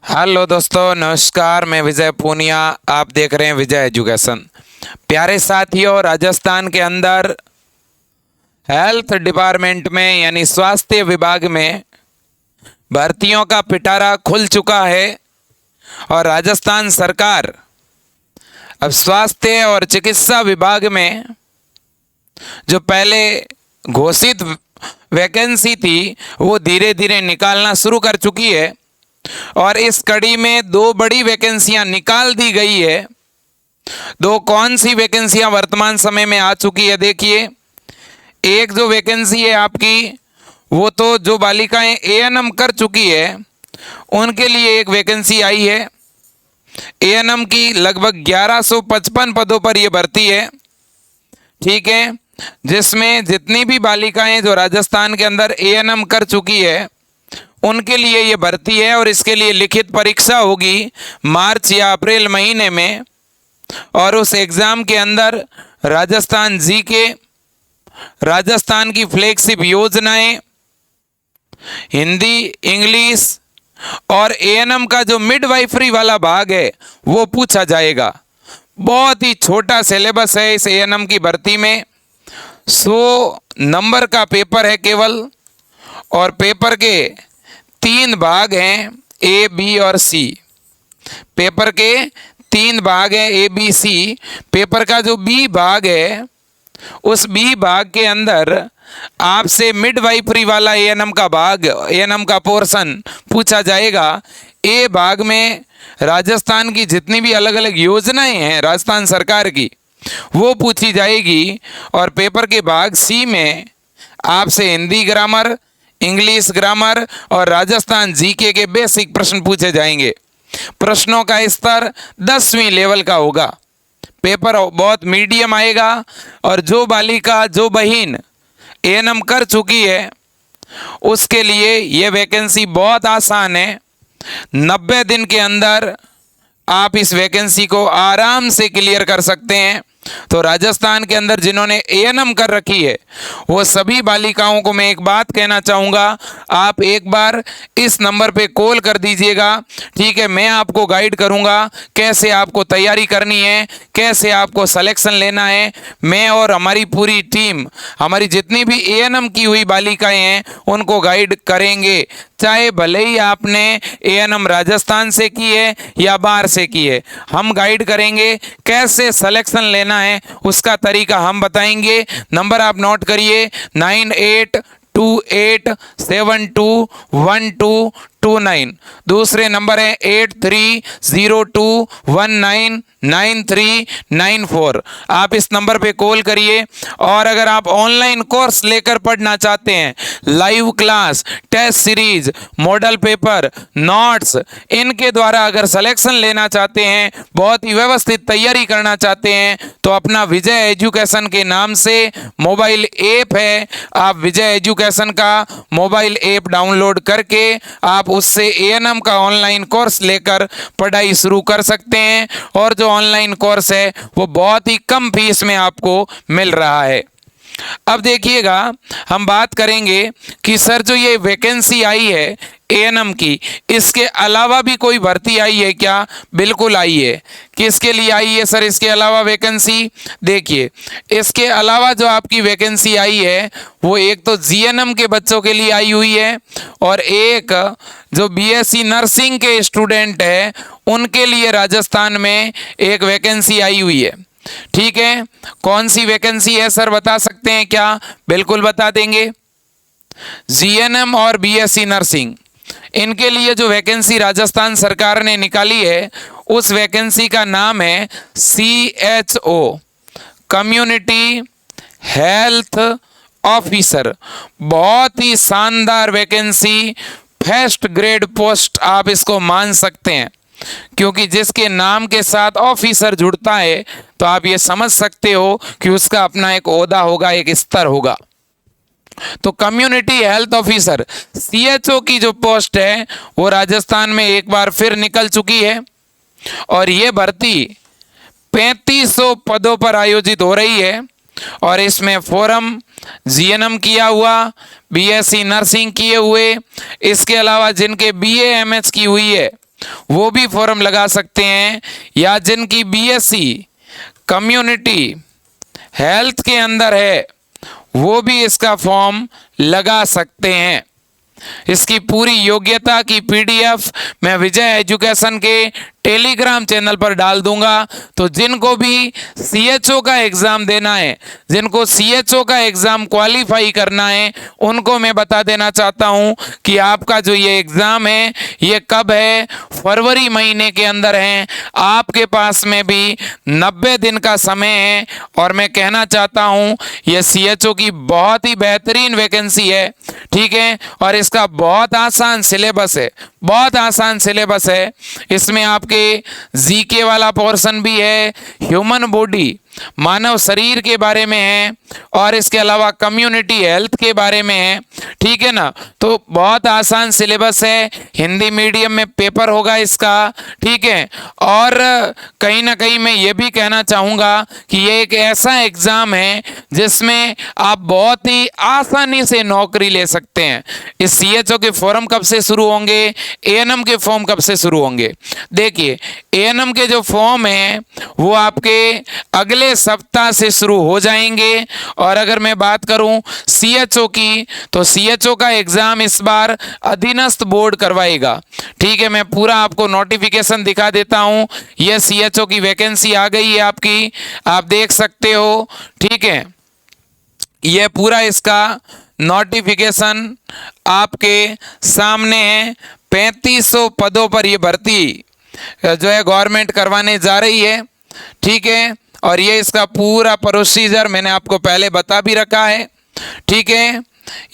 Hello दोस्तों, नमस्कार। मैं विजय पूनिया, आप देख रहे हैं विजय एजुकेशन। प्यारे साथियों, राजस्थान के अंदर हेल्थ डिपार्टमेंट में यानी स्वास्थ्य विभाग में भर्तियों का पिटारा खुल चुका है और राजस्थान सरकार अब स्वास्थ्य और चिकित्सा विभाग में जो पहले घोषित वैकेंसी थी वो धीरे धीरे निकालना शुरू कर चुकी है और इस कड़ी में दो बड़ी वैकेंसियां निकाल दी गई है। दो कौन सी वैकेंसियां वर्तमान समय में आ चुकी है? देखिए, एक जो वैकेंसी है आपकी, वो तो जो बालिकाएं एएनएम कर चुकी है उनके लिए एक वैकेंसी आई है। एएनएम की लगभग 1155 पदों पर यह भर्ती है, ठीक है, जिसमें जितनी भी बालिकाएं जो राजस्थान के अंदर एएनएम कर चुकी है उनके लिए ये भर्ती है और इसके लिए लिखित परीक्षा होगी मार्च या अप्रैल महीने में। और उस एग्ज़ाम के अंदर राजस्थान जीके, राजस्थान की फ्लैगशिप योजनाएं, हिंदी, इंग्लिश और एएनएम का जो मिडवाइफरी वाला भाग है वो पूछा जाएगा। बहुत ही छोटा सिलेबस है इस एएनएम की भर्ती में। 100 नंबर का पेपर है केवल, और पेपर के 3 भाग हैं, ए, बी और सी। पेपर के 3 भाग हैं, ए, बी, सी। पेपर का जो बी भाग है, उस बी भाग के अंदर आपसे मिडवाइफरी वाला एएनएम का भाग, एएनएम का पोर्शन पूछा जाएगा। ए भाग में राजस्थान की जितनी भी अलग अलग योजनाएं हैं राजस्थान सरकार की, वो पूछी जाएगी। और पेपर के भाग सी में आपसे हिंदी ग्रामर, इंग्लिश ग्रामर और राजस्थान जीके के बेसिक प्रश्न पूछे जाएंगे। प्रश्नों का स्तर 10वीं लेवल का होगा। पेपर बहुत मीडियम आएगा और जो बालिका, जो बहन एएनएम कर चुकी है उसके लिए ये वैकेंसी बहुत आसान है। 90 दिन के अंदर आप इस वैकेंसी को आराम से क्लियर कर सकते हैं। तो राजस्थान के अंदर जिन्होंने एएनएम कर रखी है वो सभी बालिकाओं को मैं एक बात कहना चाहूँगा, आप एक बार इस नंबर पे कॉल कर दीजिएगा, ठीक है। मैं आपको गाइड करूँगा कैसे आपको तैयारी करनी है, कैसे आपको सिलेक्शन लेना है। मैं और हमारी पूरी टीम, हमारी जितनी भी एएनएम की हुई बालिकाएं हैं उनको गाइड करेंगे, चाहे भले ही आपने एएनएम राजस्थान से की है या बाहर से की है। हम गाइड करेंगे कैसे सिलेक्शन लेना है, उसका तरीका हम बताएंगे। नंबर आप नोट करिए, 9828721229। दूसरे नंबर है 8302199394। आप इस नंबर पे कॉल करिए। और अगर आप ऑनलाइन कोर्स लेकर पढ़ना चाहते हैं, live class, test series, model paper, notes, इनके द्वारा अगर सिलेक्शन लेना चाहते हैं, बहुत ही व्यवस्थित तैयारी करना चाहते हैं, तो अपना विजय एजुकेशन के नाम से मोबाइल ऐप है, आप विजय एजुकेशन का मोबाइल ऐप डाउनलोड करके आप उससे एएनएम का ऑनलाइन कोर्स लेकर पढ़ाई शुरू कर सकते हैं। और जो ऑनलाइन कोर्स है वो बहुत ही कम फीस में आपको मिल रहा है। अब देखिएगा, हम बात करेंगे कि सर जो ये वैकेंसी आई है एएनएम की, इसके अलावा भी कोई भर्ती आई है क्या? बिल्कुल आई है। किसके लिए आई है सर इसके अलावा वैकेंसी? देखिए, इसके अलावा जो आपकी वैकेंसी आई है वो एक तो जीएनएम के बच्चों के लिए आई हुई है और एक जो बीएससी नर्सिंग के स्टूडेंट है उनके लिए राजस्थान में एक वैकेंसी आई हुई है, ठीक है। कौन सी वैकेंसी है सर, बता सकते हैं क्या? बिल्कुल बता देंगे। जीएनएम और बीएससी नर्सिंग, इनके लिए जो वैकेंसी राजस्थान सरकार ने निकाली है उस वैकेंसी का नाम है CHO, कम्युनिटी हेल्थ ऑफिसर। बहुत ही शानदार वैकेंसी, फर्स्ट ग्रेड पोस्ट आप इसको मान सकते हैं, क्योंकि जिसके नाम के साथ ऑफिसर जुड़ता है तो आप ये समझ सकते हो कि उसका अपना एक ओहदा होगा, एक स्तर होगा। तो कम्युनिटी हेल्थ ऑफिसर CHO की जो पोस्ट है वो राजस्थान में एक बार फिर निकल चुकी है और ये भर्ती 3500 पदों पर आयोजित हो रही है। और इसमें फॉरम जीएनएम किया हुआ, बीएससी नर्सिंग किए हुए, इसके अलावा जिनके BA MS की हुई है वो भी फॉर्म लगा सकते हैं, या जिनकी बीएससी कम्युनिटी हेल्थ के अंदर है वो भी इसका फॉर्म लगा सकते हैं। इसकी पूरी योग्यता की पीडीएफ मैं विजय एजुकेशन के टेलीग्राम चैनल पर डाल दूंगा। तो जिनको भी सीएचओ का एग्ज़ाम देना है, जिनको सीएचओ का एग्ज़ाम क्वालिफाई करना है, उनको मैं बता देना चाहता हूं कि आपका जो ये एग्ज़ाम है ये कब है, फरवरी महीने के अंदर है। आपके पास में भी 90 दिन का समय है। और मैं कहना चाहता हूं ये सीएचओ की बहुत ही बेहतरीन वैकेंसी है, ठीक है। और इसका बहुत आसान सिलेबस है, बहुत आसान सिलेबस है। इसमें आपके जीके वाला पोर्शन भी है, ह्यूमन बॉडी मानव शरीर के बारे में है, और इसके अलावा कम्युनिटी हेल्थ के बारे में है, ठीक है ना। तो बहुत आसान सिलेबस है, हिंदी मीडियम में पेपर होगा इसका, ठीक है। और कहीं ना कहीं मैं ये भी कहना चाहूँगा कि ये एक ऐसा एग्ज़ाम है जिसमें आप बहुत ही आसानी से नौकरी ले सकते हैं। इस सीएचओ के फॉर्म कब से शुरू होंगे, एएनएम के फॉर्म कब से शुरू होंगे? देखिए, एएनएम के जो फॉर्म हैं वो आपके अगले सप्ताह से शुरू हो जाएंगे। और अगर मैं बात करूं सीएचओ की, तो सीएचओ का एग्जाम इस बार अधीनस्थ बोर्ड करवाएगा, ठीक है। मैं पूरा आपको नोटिफिकेशन दिखा देता हूं। यह सीएचओ की वैकेंसी आ गई है आपकी, आप देख सकते हो, ठीक है। यह पूरा इसका नोटिफिकेशन आपके सामने है। 3500 पदों पर यह भर्ती जो है गवर्नमेंट करवाने जा रही है, ठीक है। और ये इसका पूरा प्रोसीजर मैंने आपको पहले बता भी रखा है, ठीक है।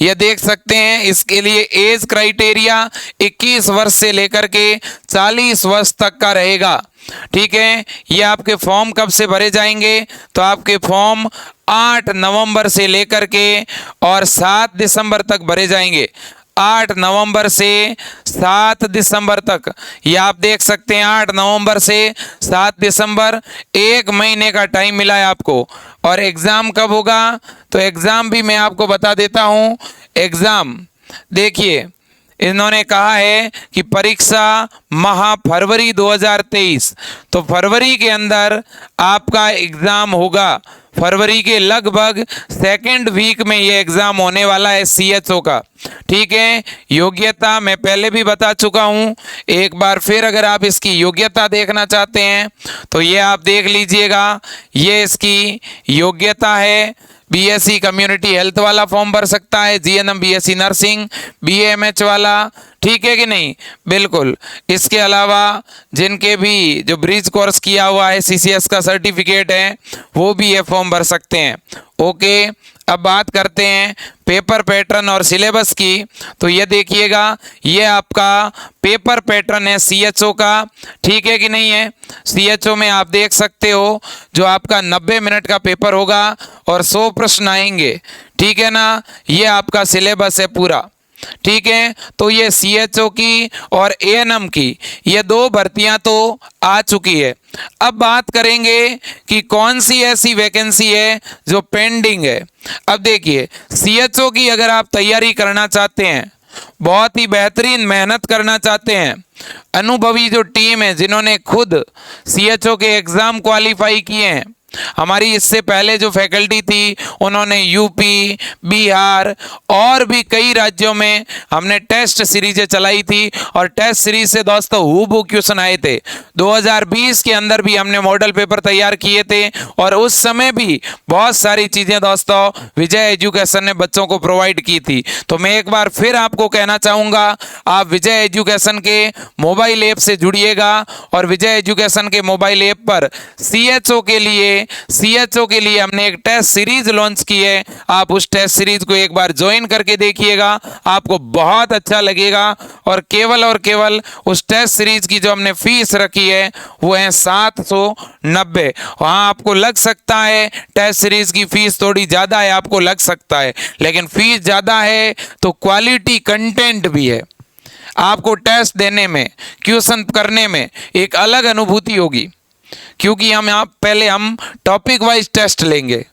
ये देख सकते हैं, इसके लिए एज क्राइटेरिया 21 वर्ष से लेकर के 40 वर्ष तक का रहेगा, ठीक है। ये आपके फॉर्म कब से भरे जाएंगे? तो आपके फॉर्म 8 नवंबर से लेकर के और 7 दिसंबर तक भरे जाएंगे। 8 नवंबर से 7 दिसंबर तक, ये आप देख सकते हैं, 8 नवंबर से 7 दिसंबर, 1 महीने का टाइम मिला है आपको। और एग्ज़ाम कब होगा? तो एग्ज़ाम भी मैं आपको बता देता हूँ। एग्ज़ाम देखिए, इन्होंने कहा है कि परीक्षा माह फरवरी 2023, तो फरवरी के अंदर आपका एग्ज़ाम होगा। फरवरी के लगभग सेकेंड वीक में ये एग्ज़ाम होने वाला है सीएचओ का, ठीक है। योग्यता मैं पहले भी बता चुका हूँ, एक बार फिर अगर आप इसकी योग्यता देखना चाहते हैं तो ये आप देख लीजिएगा। ये इसकी योग्यता है। बीएससी कम्युनिटी हेल्थ वाला फॉर्म भर सकता है, जीएनएम बीएससी नर्सिंग, बीएमएच वाला, ठीक है कि नहीं? बिल्कुल। इसके अलावा जिनके भी जो ब्रिज कोर्स किया हुआ है, सीसीएस का सर्टिफिकेट है, वो भी ये फॉर्म भर सकते हैं। ओके, अब बात करते हैं पेपर पैटर्न और सिलेबस की। तो ये देखिएगा, ये आपका पेपर पैटर्न है सीएचओ का, ठीक है कि नहीं है? सीएचओ में आप देख सकते हो जो आपका 90 मिनट का पेपर होगा और 100 प्रश्न आएंगे, ठीक है ना। ये आपका सिलेबस है पूरा, ठीक है। तो ये सीएचओ की और एएनएम की ये 2 भर्तियां तो आ चुकी है। अब बात करेंगे कि कौन सी ऐसी वैकेंसी है जो पेंडिंग है। अब देखिए, सीएचओ की अगर आप तैयारी करना चाहते हैं, बहुत ही बेहतरीन मेहनत करना चाहते हैं, अनुभवी जो टीम है जिन्होंने खुद सीएचओ के एग्ज़ाम क्वालिफाई किए हैं, हमारी इससे पहले जो फैकल्टी थी उन्होंने यूपी, बिहार और भी कई राज्यों में हमने टेस्ट सीरीजें चलाई थी। और टेस्ट सीरीज से दोस्तों हूबहू क्वेश्चन आए थे। 2020 के अंदर भी हमने मॉडल पेपर तैयार किए थे और उस समय भी बहुत सारी चीज़ें दोस्तों विजय एजुकेशन ने बच्चों को प्रोवाइड की थी। तो मैं एक बार फिर आपको कहना चाहूँगा, आप विजय एजुकेशन के मोबाइल ऐप से जुड़िएगा और विजय एजुकेशन के मोबाइल ऐप पर सीएचओ के लिए हमने एक टेस्ट सीरीज लॉन्च की है। आप उस टेस्ट सीरीज को एक बार ज्वाइन करके देखिएगा, आपको बहुत अच्छा लगेगा। और केवल उस टेस्ट सीरीज की जो हमने फीस रखी है वो है 790। हाँ, आपको लग सकता है टेस्ट सीरीज की फीस थोड़ी ज़्यादा है, आपको लग सकता है, लेकिन फीस ज़्यादा है तो क्वालिटी कंटेंट भी है। आपको टेस्ट देने में, क्वेश्चन करने में एक अलग अनुभूति होगी, क्योंकि हम टॉपिक वाइज टेस्ट लेंगे,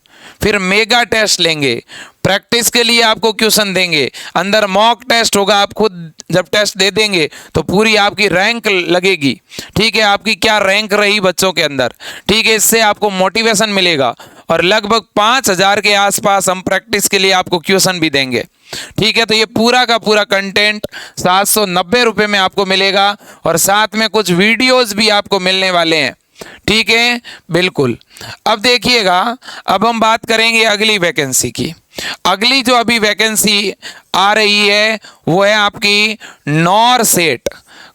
फिर मेगा टेस्ट लेंगे, प्रैक्टिस के लिए आपको क्वेश्चन देंगे, अंदर मॉक टेस्ट होगा, आप खुद जब टेस्ट दे देंगे तो पूरी आपकी रैंक लगेगी। ठीक है, आपकी क्या रैंक रही बच्चों के अंदर। ठीक है, इससे आपको मोटिवेशन मिलेगा और लगभग 5,000 के आसपास हम प्रैक्टिस के लिए आपको क्वेश्चन भी देंगे। ठीक है, तो ये पूरा का पूरा कंटेंट 790 रुपये में आपको मिलेगा और साथ में कुछ वीडियोस भी आपको मिलने वाले हैं। ठीक है, बिल्कुल। अब देखिएगा, अब हम बात करेंगे अगली वैकेंसी की। अगली जो अभी वैकेंसी आ रही है वो है आपकी नॉरसेट।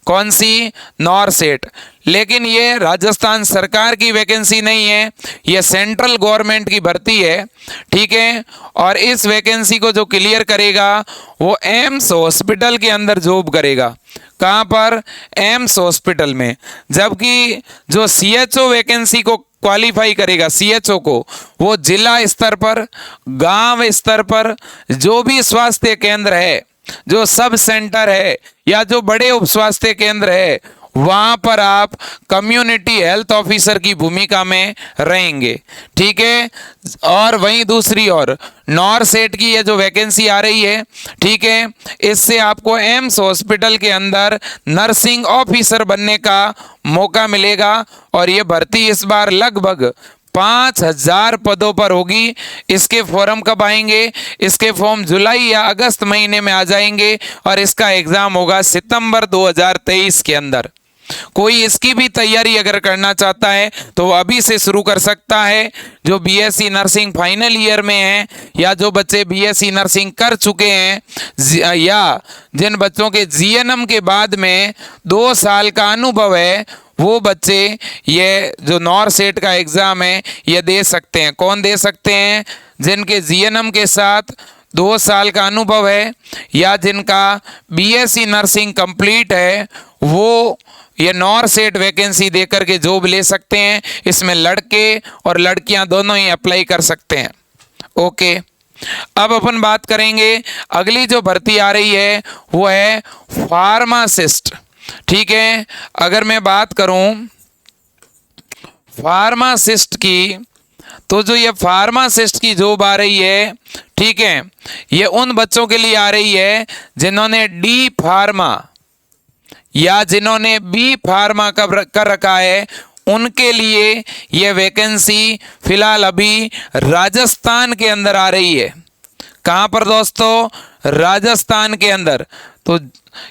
कौन सी? नॉरसेट। लेकिन ये राजस्थान सरकार की वैकेंसी नहीं है, ये सेंट्रल गवर्नमेंट की भर्ती है। ठीक है, और इस वैकेंसी को जो क्लियर करेगा वो एम्स हॉस्पिटल के अंदर जॉब करेगा। कहाँ पर? एम्स हॉस्पिटल में। जबकि जो सीएचओ वैकेंसी को क्वालिफाई करेगा, सीएचओ को, वो जिला स्तर पर, गांव स्तर पर जो भी स्वास्थ्य केंद्र है, जो सब सेंटर है या जो बड़े उप स्वास्थ्य केंद्र है, वहां पर आप कम्युनिटी हेल्थ ऑफिसर की भूमिका में रहेंगे। ठीक है, और वहीं दूसरी ओर नॉरसेट की ये जो वैकेंसी आ रही है, ठीक है, इससे आपको एम्स हॉस्पिटल के अंदर नर्सिंग ऑफिसर बनने का मौका मिलेगा और ये भर्ती इस बार लगभग 5,000 पदों पर होगी। इसके फॉर्म कब आएंगे? इसके फॉर्म जुलाई या अगस्त महीने में आ जाएंगे और इसका एग्जाम होगा सितंबर 2023 के अंदर। कोई इसकी भी तैयारी अगर करना चाहता है तो अभी से शुरू कर सकता है। जो बीएससी नर्सिंग फाइनल ईयर में है या जो बच्चे बीएससी नर्सिंग कर चुके हैं या जिन बच्चों के जीएनएम के बाद में 2 साल का अनुभव है, वो बच्चे ये जो नॉरसेट का एग्ज़ाम है ये दे सकते हैं। कौन दे सकते हैं? जिनके जीएनएम के साथ 2 साल का अनुभव है या जिनका बीएससी नर्सिंग कंप्लीट है, वो ये नॉरसेट वैकेंसी देकर के जॉब ले सकते हैं। इसमें लड़के और लड़कियां दोनों ही अप्लाई कर सकते हैं। ओके, अब अपन बात करेंगे अगली जो भर्ती आ रही है वो है फार्मासिस्ट। ठीक है, अगर मैं बात करूं फार्मासिस्ट की, तो जो ये फार्मासिस्ट की जॉब आ रही है, ठीक है, ये उन बच्चों के लिए आ रही है जिन्होंने डी फार्मा या जिन्होंने बी फार्मा कर रखा है, उनके लिए ये वैकेंसी फिलहाल अभी राजस्थान के अंदर आ रही है। कहाँ पर दोस्तों? राजस्थान के अंदर। तो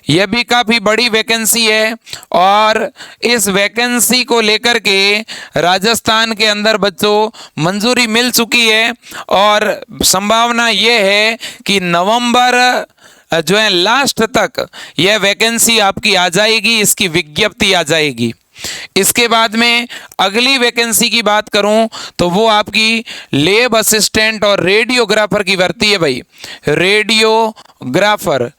यह भी काफ़ी बड़ी वैकेंसी है और इस वैकेंसी को लेकर के राजस्थान के अंदर बच्चों मंजूरी मिल चुकी है और संभावना ये है कि नवंबर जो है लास्ट तक यह वैकेंसी आपकी आ जाएगी, इसकी विज्ञप्ति आ जाएगी। इसके बाद में अगली वैकेंसी की बात करूं तो वो आपकी लैब असिस्टेंट और रेडियोग्राफर की भर्ती है भाई। रेडियोग्राफर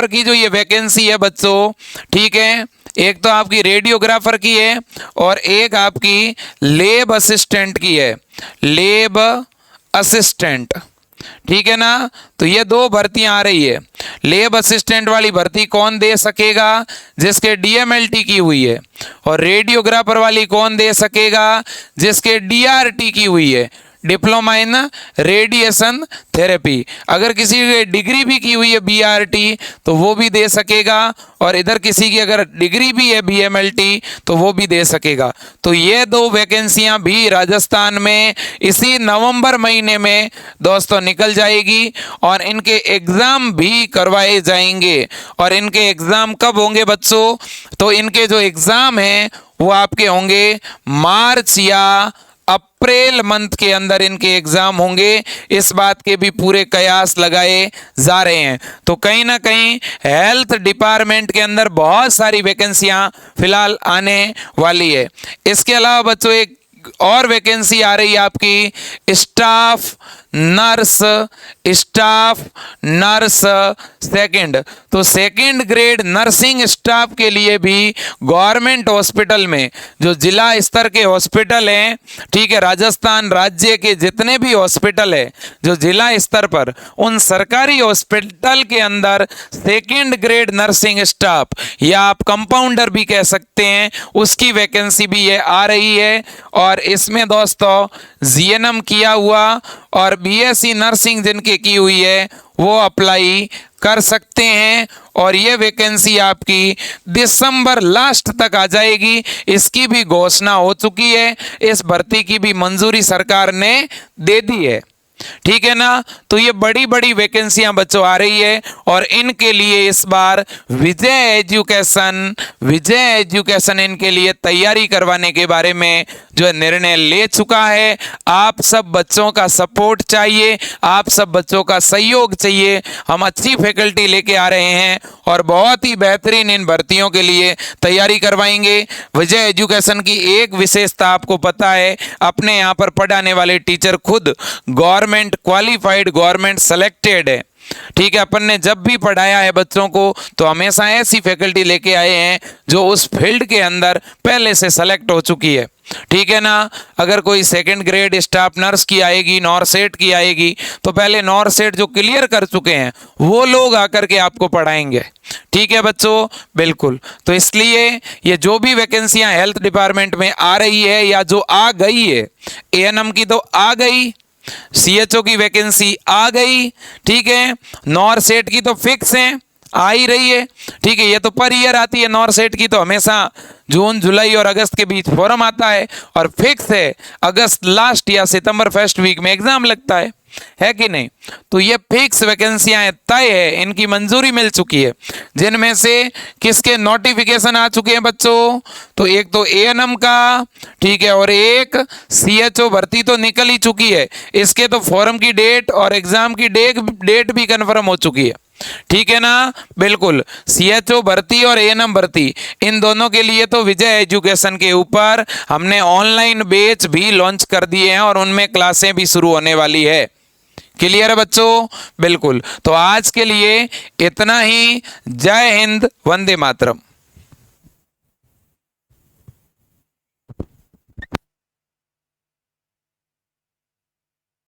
की जो ये वैकेंसी है बच्चों, ठीक है, एक तो आपकी रेडियोग्राफर की है और एक आपकी लैब असिस्टेंट की है। लैब असिस्टेंट, ठीक है ना। तो ये 2 भर्तियां आ रही है। लैब असिस्टेंट वाली भर्ती कौन दे सकेगा? जिसके डीएमएलटी की हुई है। और रेडियोग्राफर वाली कौन दे सकेगा? जिसके डीआरटी की हुई है, डिप्लोमा इन रेडिएशन थेरेपी। अगर किसी की डिग्री भी की हुई है बीआरटी तो वो भी दे सकेगा और इधर किसी की अगर डिग्री भी है बीएमएलटी तो वो भी दे सकेगा। तो ये 2 वैकेंसियां भी राजस्थान में इसी नवंबर महीने में दोस्तों निकल जाएगी और इनके एग्ज़ाम भी करवाए जाएंगे। और इनके एग्ज़ाम कब होंगे बच्चों? तो इनके जो एग्ज़ाम हैं वो आपके होंगे मार्च या अप्रैल मंथ के अंदर इनके एग्जाम होंगे। इस बात के भी पूरे कयास लगाए जा रहे हैं। तो कहीं ना कहीं हेल्थ डिपार्टमेंट के अंदर बहुत सारी वैकेंसियां फिलहाल आने वाली है। इसके अलावा बच्चों एक और वैकेंसी आ रही है आपकी स्टाफ नर्स सेकंड। तो सेकंड ग्रेड नर्सिंग स्टाफ के लिए भी गवर्नमेंट हॉस्पिटल में, जो जिला स्तर के हॉस्पिटल हैं, ठीक है, राजस्थान राज्य के जितने भी हॉस्पिटल है जो जिला स्तर पर, उन सरकारी हॉस्पिटल के अंदर सेकेंड ग्रेड नर्सिंग स्टाफ या आप कंपाउंडर भी कह सकते हैं, उसकी वैकेंसी भी ये आ रही है। और इसमें दोस्तों जीएनएम किया हुआ और बीएससी नर्सिंग जिनके की हुई है वो अप्लाई कर सकते हैं। और ये वैकेंसी आपकी दिसंबर लास्ट तक आ जाएगी। इसकी भी घोषणा हो चुकी है, इस भर्ती की भी मंजूरी सरकार ने दे दी है, ठीक है ना। तो ये बड़ी बड़ी वैकेंसियां बच्चों आ रही है और इनके लिए इस बार विजय एजुकेशन इनके लिए तैयारी करवाने के बारे में जो निर्णय ले चुका है। आप सब बच्चों का सपोर्ट चाहिए, आप सब बच्चों का सहयोग चाहिए। हम अच्छी फैकल्टी लेके आ रहे हैं और बहुत ही बेहतरीन इन भर्तियों के लिए तैयारी करवाएंगे। विजय एजुकेशन की एक विशेषता आपको पता है, अपने यहाँ पर पढ़ाने वाले टीचर खुद गवर्नमेंट क्वालिफाइड, गवर्नमेंट सेलेक्टेड है, ठीक है। अपन ने जब भी पढ़ाया है बच्चों को तो हमेशा ऐसी फैकल्टी लेके आए हैं जो उस फील्ड के अंदर पहले से सेलेक्ट हो चुकी है, ठीक है ना। अगर कोई सेकंड ग्रेड स्टाफ नर्स की आएगी, नॉरसेट की आएगी, तो पहले नॉरसेट जो क्लियर कर चुके हैं वो लोग आकर के आपको पढ़ाएंगे, ठीक है बच्चों, बिल्कुल। तो इसलिए ये जो भी वैकेंसियां हेल्थ डिपार्टमेंट में आ रही है या जो आ गई है, एएनएम की तो आ गई, सीएचओ की वैकेंसी आ गई, ठीक है, नॉरसेट की तो फिक्स है, आ ही रही है, ठीक है। ये तो पर ईयर आती है, नॉरसेट की तो हमेशा जून जुलाई और अगस्त के बीच फॉर्म आता है और फिक्स है अगस्त लास्ट या सितंबर फर्स्ट वीक में एग्जाम लगता है कि नहीं। तो ये फिक्स वैकेंसियां तय है, इनकी मंजूरी मिल चुकी है। जिनमें से किसके नोटिफिकेशन आ चुके हैं बच्चों, तो एक तो एएनएम का, ठीक है, और एक सीएचओ भर्ती तो निकल ही चुकी है, इसके तो फॉर्म की डेट और एग्जाम की डेट भी कंफर्म हो चुकी है, ठीक है ना, बिल्कुल। सीएचओ भर्ती और एएनएम भर्ती इन दोनों के लिए तो विजय एजुकेशन के ऊपर हमने ऑनलाइन बैच भी लॉन्च कर दिए हैं और उनमें क्लासें भी शुरू होने वाली है। क्लियर है बच्चों, बिल्कुल। तो आज के लिए इतना ही। जय हिंद, वंदे मातरम।